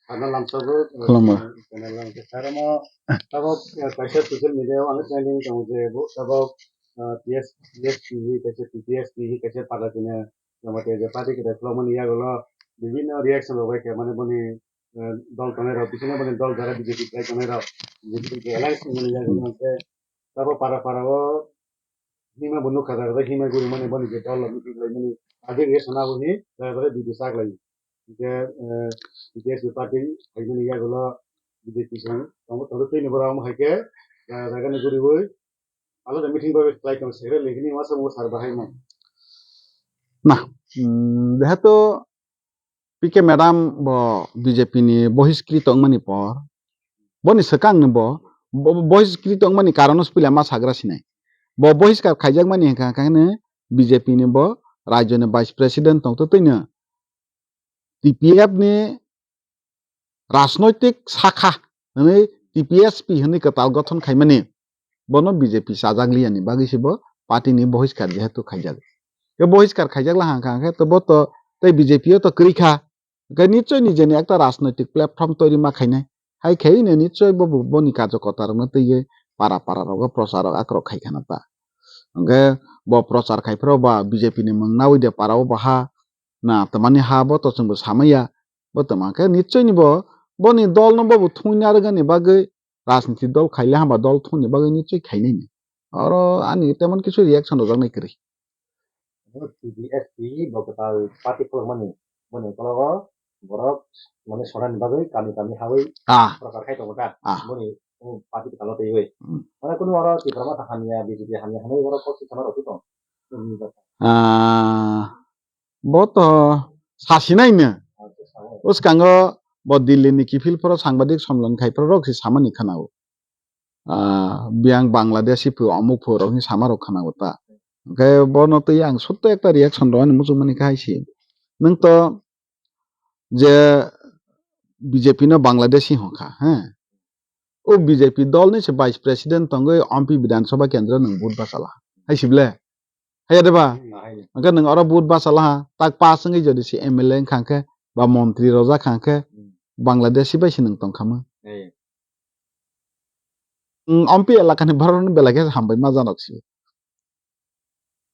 Alam sabo Khulama. channel ke saramo tabo kaisa social media ang trending tong je bo tabo PS TV kaisa PS TV kaisa pada tine namate je party ke development ya golo বিভিন্ন reaction হবে ke মানে বনি দল কোনে রাও পিছনে বনি দল যারা বিজেপি প্রায় কোনে রাও বিজেপি ke alliance মিলে ya golo তে tabo para o hima bunu kada kada hima guru মানে বনি je dol মিটি লাই মানে আগে রে শোনা বনি তারপরে বিজেপি সাক লাই যে BTS party haimani ya golo BJP sang kamu tahu tuh ini berapa mahal jaga negeri boy kalau ada meeting bawa flight kamu segera lagi nih masa mau sarba hai mau Nah, যেহেতু পিকে madam ব BJP ni বহিষ্কৃত অংমানি পর বনি সেকাং bo বহিষ্কৃত অংমানি কারণ পিলা মা সাগ্রা Sinai bo বহিষ্কার খাইজাক মানি হেকা কানে বিজেপি ni bo রাজ্য ni ভাইস প্রেসিডেন্ট তং তো তৈনা টিপিএফ ni রাজনৈতিক শাখা মানে টিপিএসপি হনি কতাল গঠন খাইমানি বনো বিজেপি সাজাগলিয়ানি বাগিসিবো পার্টি ni বহিষ্কার যেহেতু খাইজাক ke বহিষ্কার খাইজাকলা হাঁকা তো বত তাই বিজেপিও তো করিখা নিশ্চয় নিজেনি একটা রাজনৈতিক প্ল্যাটফর্ম তৈরি মা খাইনাই হাই খাইনে নিশ্চয় বনি কার্যকর্তার তৈয়ে পাড়া পাড়ার প্রচার আক্রক খাইখানা তা ওকে ব প্রচার খাইফ্রাও বা বিজেপি ni মংনাউই দে পাড়াও বাহা না তোমানি হা বত जोंबो সামাইয়া বত মাকে নিশ্চয় নিব বনি দল নবো থুইনা রগানি বাগে রাজনীতি দল খাইলে হাবা দল থুনি বাগে নিশ্চয় খাইনাই আর আনি তেমন কিছু রিয়াকশন রজাক নাই করি BSP bakal party kalau mana kalau borok mana soran bagai kami hawi prakar kai tong ka mana party kalau teh we mana kuno orang di perma tahannya BJP hanya orang kok sama itu tong বত সাসিনাইনো উসকাঙ্গো ব দিল্লিনি কিফিলফোরাव সাংবাদিক সম্মেলন খাইফোরাव Roxie সামানি খানাও বিয়াং Bangladeshi ফো অমুক ফো রকনি সামারো খানাও তা ওকে বনতই আং সত্য একটা রিয়াকশন রন মুসুমানি খাইছি নং তো যে বিজেপি নো বাংলাদেশি হখা হ্যাঁ ও বিজেপি দল নি সে ভাইস প্রেসিডেন্ট তঙ্গে এমপি বিধানসভা কেন্দ্র নং বুট বাসালা হাইসিবলে হাইয়া দেবা ওকে নং অর বুট বাসালা তাক পাসঙ্গে যদি সে এমএলএ খাঙ্কে বা মন্ত্রী রজা খাঙ্কে বাংলাদেশি বাইসি নং তংখামো এমপি এলাকানি ভরন বেলাকে হামবাই মা জানকসি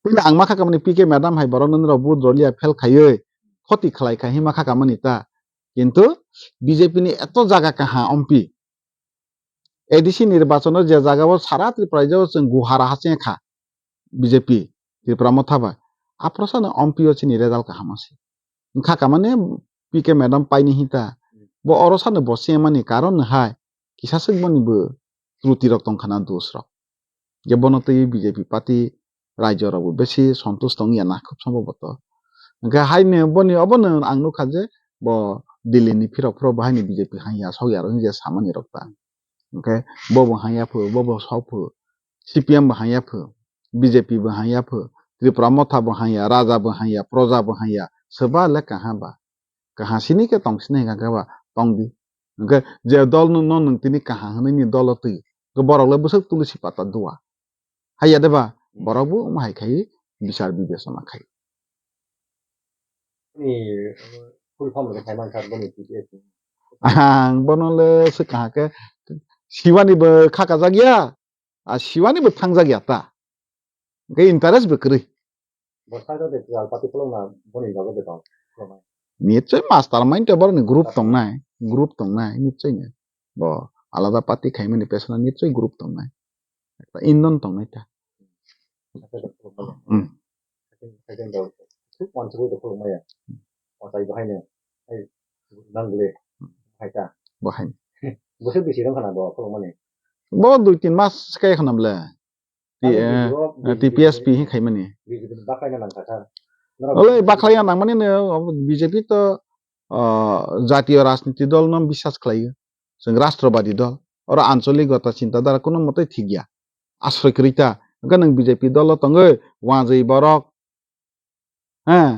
পুইনা আং মাখা কামনি পিকে ম্যাডাম হাই বরন বুট রলিয়া ফেল খাইয়ে ক্ষতি খালাই খাই মাখা কামনি তা কিন্তু বিজেপি ni এত জায়গা কাহা এমপি এডিসি নির্বাচনের যে জায়গাও সারা ত্রিপুরা जों गुहारा हासे खा বিজেপি ত্রিপুরা মথাবা আপ্রসান এমপি হচ্ছে নিরেজাল কাহামাসি খাকা মানে পিকে ম্যাডাম পাইনি হিতা ব অরসানে বসে মানে কারণ হাই কিসাসক বনিবো ত্রুটি রক্তং খানা দোষ রক যে বনতে বিজেপি পার্টি রাজ্যরাবো বেশি সন্তুষ্ট ইয়া না খুব সম্ভবত হাইনে বনি অবন আং নুখা যে ব দিল্লিনি ফিরকফ্রাव বাহাইনি বিজেপি হাইয়া সগিয়ার যে সামানি রক্তা ओके बबो हायाफो बबो सावफो सीपीएम हायाफो बीजेपी हायाफो त्रिपुरा मथाबो हाया राजाबो हाया प्रजाबो हाया सोबा ले कहाबा कहासिनी के तंगसिनी गाबा तंगदी ओके जे दल नो नंतिनी कहा हननि दल तै गो बरले बसक तुलसी पाता दुआ हाया देबा बरबो माहाय खाय बिचार बिबेचना खाय ni full form ke thaiman kan bani आं बनले से कहा के सिवानिबो खाका जागिया आ सिवानिबो थां जागिया ता के इन्टारेस्ट बो करै बसा जो दे party kalau na bani jago de tong নিশ্চয় মাস্টার মাইন্ড বড় গ্রুপ তংনাই নিশ্চয় নে ব আলাদা পাতি খাইমানি পেছনা নিশ্চয় গ্রুপ তংনাই একটা ইন্ধন তংনাইটা মানসিকও দেখো মায়া অতাই বাহাইনে এই নাংলে হাইতা বাহাই বছর বেশি রং খানা বড় মানে ব 2-3 মাস কাই খানামলে টিপিএসপি হি খাইমানি বিজেপি বাকাইনা নাংখাটা ওলে বাকলাইয়া নাংমানি বিজেপি তো জাতীয় রাজনীতি দল নাম বিশ্বাস খালাयो जों राष्ट्रवादी दल और आंचलिकता चिन्ताधारा কোনো মতে ঠিক গিয়া আশ্রয় করিতা নং বিজেপি দল তঙ্গে ওয়াজৈ বরক হ্যাঁ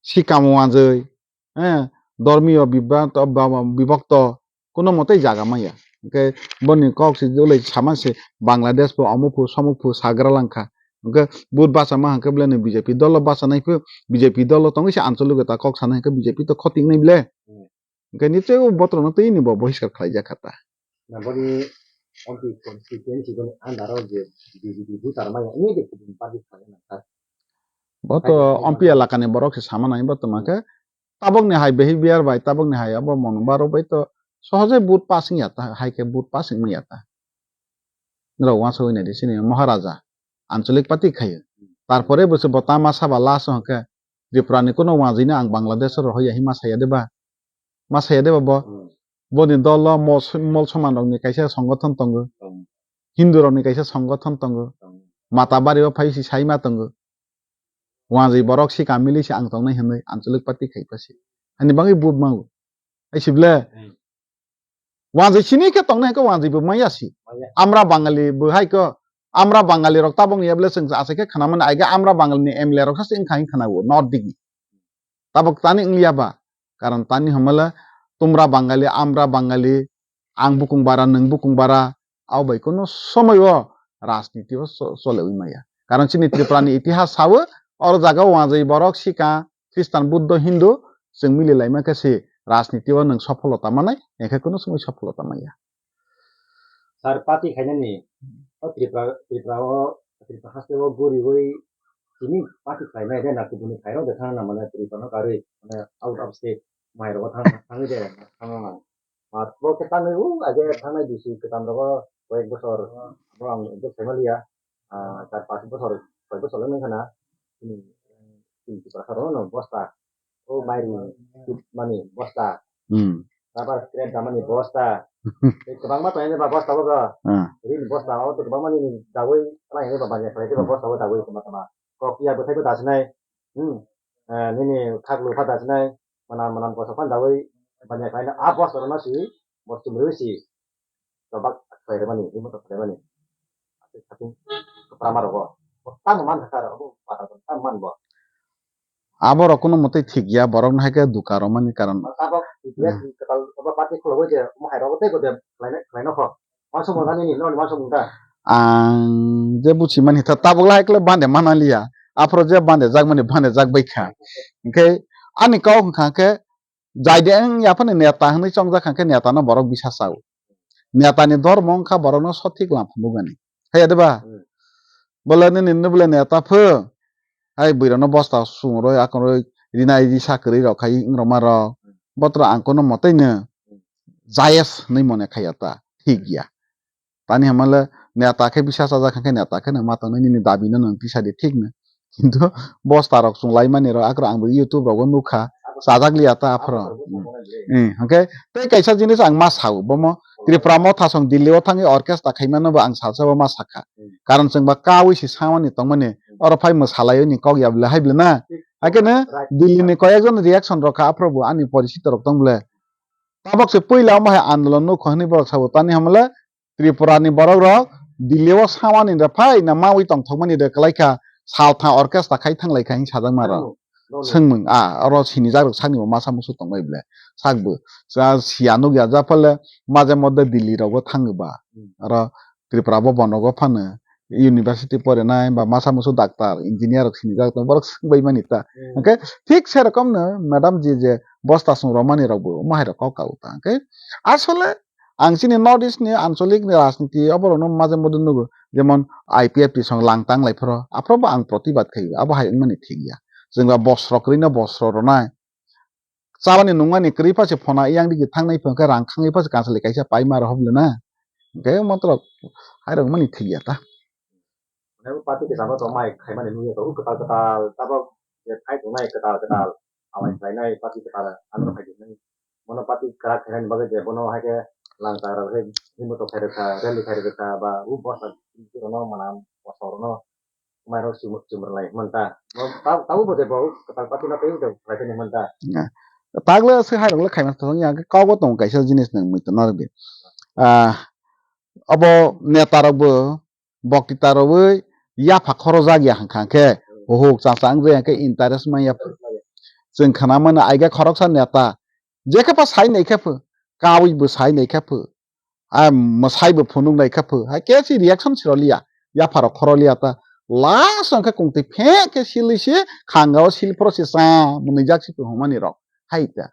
শিকাম ওয়াজৈ হ্যাঁ ধর্মীয় বিভক্ত কোনো মতেই জাগা মাইয়া ওকে বনি কক্সি দলে সামাসে বাংলাদেশ ফো অমুক সমুক সাগরা লাংখা ওকে বুট বাসা मा हंके ब्लेने बीजेपी दल बासा नाइफो बीजेपी दल तंगे से आंचलिकता कक्सा नाइके बीजेपी तो खतिं नै ब्ले Oke niche botro no tei ni bo bohiskar khlaijak khata. Naboni ompi constituency boni andaro je BJP butar maya ini de kudin parti kaya na. Boto ompi elakani borok se samanai boto make tabok ni hai behavior bai tabok ni hai abo monbaro bai to সহজে বুট passing ইয়াতা হাইকে বুট passing ইয়াতা narrow ওয়াসো হইনে দিছিনি মহারাজা আঞ্চলিক পাতি খায় তারপরে বসে বতা মাসা বা লাস হকে ত্রিপুরানি কোনো ওয়াজিনা আং বাংলাদেশের হইয়া হি মাসায়া দেবা বনি দল মল সমান রংনি কাইসা সংগঠন তঙ্গ হিন্দু রংনি কাইসা সংগঠন তঙ্গ মাতাবারিও ফাইসি সাইমা তঙ্গ ওয়াজি বরক সি কামিলিসি আং তংনাই হनै আঞ্চলিক পাতি খাইপাসি আনি বাঙ্গি বুট মাউ আইসিবলে ওয়াজি সিনি কে তংনাই কে ওয়াজি বো মাইয়াসি আমরা বাঙালি বহাই কে আমরা বাঙালি রক তাবং নিয়াবলে जों আসাকে খানামান আইগে আমরা বাঙালিনি এমলে রক হাসিং খাই খানাবো নট দিগি তাবক তানি ইংলিয়াবা কারণ তানি হমলা তোমরা বাঙালি আমরা বাঙালি আং বুকুং বারা নং বুকুং বারা আও বাই কোনো সময়ও রাজনীতি চলে মাইয়া কারণ চিনি ত্রিপুরানি ইতিহাস সাও और জায়গা ওয়াজি বরক সিকা খ্রিস্টান বুদ্ধ হিন্দু जों মিলিলাইমা কাছে রাজনীতিও নং সফলতা মানাই এখা কোনো সময় সফলতা মাইয়া Sar parti kaya ni Tripura hasil guri guri ini parti kaya na deh nak kebuni kaya udah thang nama na Tripura no kari mana out of state mai ro thang deh thang mana mat bo kita nih aja thang aja di kita nih baik besar orang itu family ya tar pasti besar baik besar nih kana ini Tripura karo no bosta oh mai mani bosta Sabar keren sama nih bosta kebang mata ini pak bos tahu gak? Jadi bos tahu tuh kebang mana ini tahu lah ini banyak kali itu bos tahu teman-teman. Kok iya betul betul dasarnya, ini kak lupa dasarnya mana bos apa tahu banyak kali bos orang masih bos cemberut sih. Coba kayak mana ini motor kayak mana? Tapi keperamar kok. Taman sekarang aku patah taman bos. আবার কোনো মতে ঠিক গিয়া বরং নাইকে দুকারো মানি কারণ Tabok dia kalau apa pati kalau aja mau hai robot itu dia lain apa? Masuk muda ini, masuk muda. আং যে বুঝি মানে তা তাবক লাইকলে বান্দে মানালিয়া আফ্রো যে বান্দে জাগ বাইখা ওকে আনি কাও খাকে যাইদে ইয়াফানে নেতা হनै চংজা খাকে নেতা না বরক বিশ্বাসাও নেতানি ধর্ম খা বরক সঠিক লাফুগানি হাইয়া দেবা বলে নিন্ন বলে নেতা ফো hai buirono bosta sungroi akonroi rinai ri sakri rok khai ingromaro botra angkono motaino jayes nei mone khayata ঠিক গিয়া তানি হামালে নেতাকে বিশ্বাস আজা খাকে নেতাকে না মাতনে নিনি দাবি না নং পিসাদি ঠিক না কিন্তু বস্তা রক সুংলাই মানে র আগ্র আংবো ইউটিউব রগ নুখা সাজাগলিয়াতা আফর ওকে তে কাইসা জিনিস আং মা সাউ বম ত্রিপুরা ম থাসং দিল্লিও থাঙি অর্কেস্ট্রা খাইমানোবো আং সালসাবো মা সাখা কারণ जों बा कावैसि सामानि तंमाने और फाइ मोसालायो नि कग याबले हाइबले ना आकेने दिल्ली नि कयेकजन रिएक्शन रखा आफ्रबो आनि परिचित रक तंबले ताबक से पहिला माय आन्दोलन नो खनि बरक साबो तानि हमले त्रिपुरा नि बरक रक दिल्लीओ सामानि द फाइ ना मावै तंग थंमानि द कलाइका सालथा अर्केस्ट्रा खाइ थांलाइका हि सादां मारा सोंमों अर सिनि जारक सानि मासा मुसु तंबाइबले सागबो जा सियानो गया जाफले माजे मध्य दिल्ली रगो थाङोबा आर त्रिपुरा बो बनगो फानो ইউনিভার্সিটি পড়ে নাই বা মাসা মুসু ডাক্তার ইঞ্জিনিয়ার সিনি ডাক্তার বরক সবাই মানিতা ওকে ঠিক সেরকম না ম্যাডাম জি যে বস্তা সুর মানি রাখবো মাহের কাউতা ওকে আসলে আংসিনি নর্থ ইস্ট নি আঞ্চলিক রাজনীতি অবরণ মাঝে মধ্যে নগো যেমন আইপিএফটি সং লাংতাং লাইফর আপ্রবো আং প্রতিবাদ খাই আবো হাই মানি ঠিক গিয়া जोंबा बस्रक्रिनो बस्र रनाय चाबानि नुंगानि क्रि पासे फना इयां दिगि थांनाय फंका रांखाङै पासे कासले काइसा पाइ मार हबले ना ओके मतलब हाइरं मानि ठीक गिया ता Nếu parti ke sama tomai kai mana nuya tu ketal tabok ya kai tu nai ketal awai kai nai parti ketal anu kai ni mono parti kerak kai bagai je bono hai ke langkah rahe himu to kai reli kai ba bosan itu no mana bosor no mai ro sumber lai menta tahu bote bau ketal parti na pe itu kai ni menta tagle se hairong le kai ma to ya ka go tong kaisa jinis nang mi to na de abo netarabo boktitarabo ya fakhoro jagya hangkangke hok chasang je ke interest ma ya जों खानामोन आइगा खरकसा नेता जेके पा साइ नैखेफो कावैबो साइ नैखेफो आ मसाइबो फुनुं नैखेफो हा केसि reaction सिरलिया या फार खरलिया ता last अंके कुंते फे के सिलिसि खांगाव सिल प्रोसेसा मुनि जाक्सि हमानि रक हाइता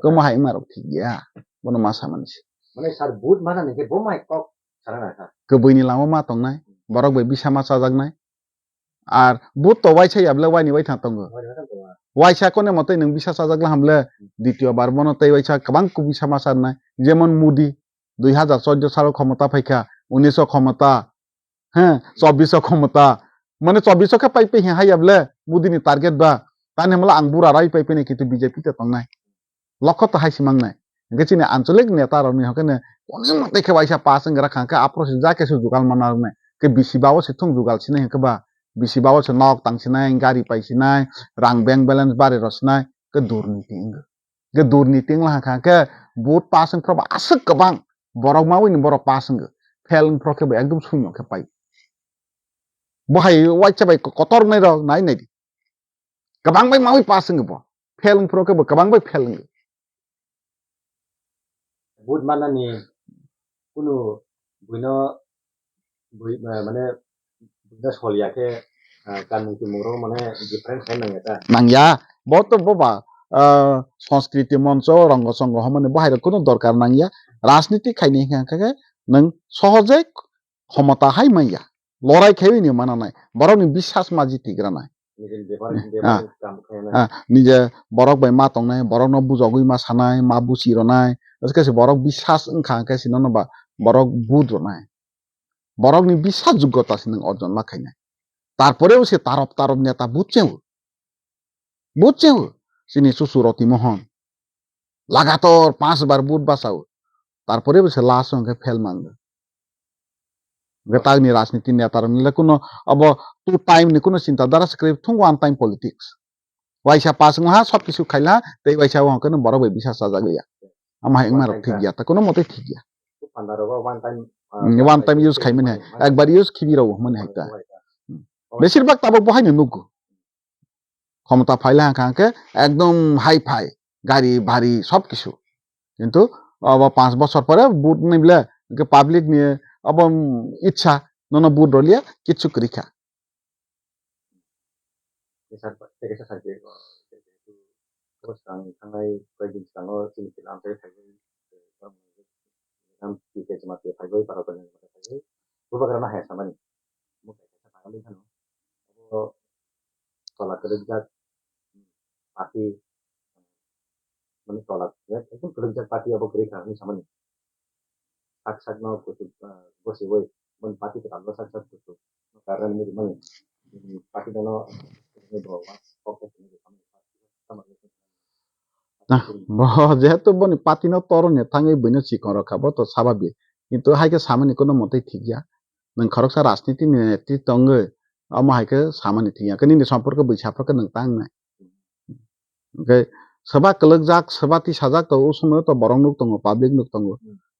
kemahai marok tiga bono masa manis Mana sar but mana nih ke bomai kok sarana sar. kebuni lama matong nai borok bai bisa masa jag nai ar but to waisa yable wai ni wai thang tongo waisa kone mate nang bisa sajagla hamle দ্বিতীয় বার bono tei waisa kabang ku bisa masa nai jemon mudi 2014 সাল ক্ষমতা পাইকা 1900 ক্ষমতা হ্যাঁ 2400 ক্ষমতা মানে 2400 কে পাইpe হাইয়াবলে মুদিনি target বা তানে हमला आं बुरा राय पाइpe ने कितु बीजेपी te tongnai লক্ষ্য তো হাইসি মাংনাই গেছিনি আঞ্চলিক নেতা রনি হকেনে কোন মতে কে waisa pasang gara khangka apros ja ke su jugal manar ne ke bisibawo se thung jugal sinai ke ba bisibawo se nok tang sinai gari pai sinai rang bank balance bare rosnai ke durniti ing ke durniti lah khangka bot pasang proba asuk kebang borok mawi ni borok pasang ge fel pro ke ba ekdom sunyo ke pai bahai waisa bai kotor nai ro nai nai kabang bai mawi pasang ge bo fel pro ke ba kabang bai fel But mana nih kuno buino mana buino solia ke kan mungkin moro mana different kan nang eta. nangya boto boba সংস্কৃতি মঞ্চ রঙ্গ সঙ্গ মানে বাহিরে কোনো দরকার নাইয়া রাজনীতি খাইনি খাকে নং সহজে ক্ষমতা হাই মাইয়া লড়াই খাইনি নি মানা নাই বরং বিশ্বাস মাজি টিগ্রা নাই Mungkin depan kam kayaknya. নিজে বরক বাই মা তংনাই বরক ন বুজগই মা সানাই মা বুসি রনাই কাছে বরক বিশ্বাস ওংখা কাছে নবা বরক বুদ রনাই বরক নি বিশ্বাস যোগ্যতা সিনং অর্জন মা খাইনাই তারপরেও সে তারপ তারপ নেতা বুঝছেও sini susu roti mohon লাগাতর 5 বার বুট বাসাও তারপরে বসে লাস্ট অঙ্কে ফেল মানবে গেতাগনি রাজনীতি নেতার মিলে কোনো অব টু টাইম নি কোনো চিন্তা দ্বারা স্ক্রিপ্ট থুং ওয়ান টাইম পলিটিক্স ওয়াইসা পাস মহা সব কিছু খাইলা তেই ওয়াইসা ওয়াকে বড় বই বিশ্বাস সাজা গিয়া আমা একমার ঠিক গিয়া তা কোনো মতে ঠিক গিয়া ওয়ান টাইম ইউজ খাইমেন হ্যাঁ একবার ইউজ খিবিরাও মনে হাইতা বেশিরভাগ তাবক বহাইনো নুগু ক্ষমতা ফাইলে হাঁকে একদম হাই ফাই গাড়ি ভারী সব কিছু কিন্তু 5 বছর পরে বুট নিবলে পাবলিক নিয়ে আবার ইচ্ছা নন বুট রলিয়া কিছু করিখা Terus tangai bagi tango sini lantai lagi nam tiga cuma tiga lagi para pengen lagi bukan karena hai sama nih mungkin kita kali kan sholat kerja pati sholat ya itu kerja pati apa kerja ini sama nih sak mau kutub bos ibu men pati kita bos sak kutub karena ini memang pati dono ini bawa oke ini sama না যেহেতু বনি পাতিন তরনে Than বইনো চিকন রখাবো তো স্বাভাবিক কিন্তু হাইকে সামানি কোনো মতেই ঠিক গিয়া নং খরকসা রাজনীতি নেতি তঙ্গে আমা হাইকে সামানি ঠিক গিয়া কনি সম্পর্ক বৈসাফ্রকে নং তাং নাই ওকে সবা কলক যাক সবাতি সাজাক তো ও সময় তো বরং নুক তঙ্গ পাবলিক নুক তঙ্গ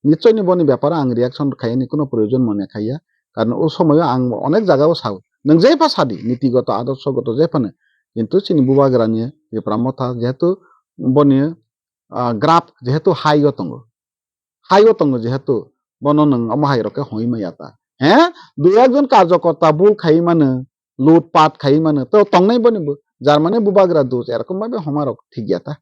নিশ্চয় নি বনি ব্যাপারে আং রিয়াকশন খাইনি কোনো প্রয়োজন মনে খাইয়া কারণ ও সময় আং অনেক জায়গাও সাও নং যেফা সাদি নীতিগত আদর্শগত যেফানে কিন্তু চিনি বুবাগ্রা নিয়ে যে প্রামথা যেহেতু বনি গ্রাফ যেহেতু হাইও তঙ্গ যেহেতু বন নং আমাহাই রকে হই মাইয়াতা হ্যাঁ দুই একজন কার্যকর্তা বুল খাই মানে লুটপাট খাই মানে তো তংনাই বনিব যার মানে বুবাগ্রা দোষ এরকম ভাবে হমারক ঠিক গিয়াতা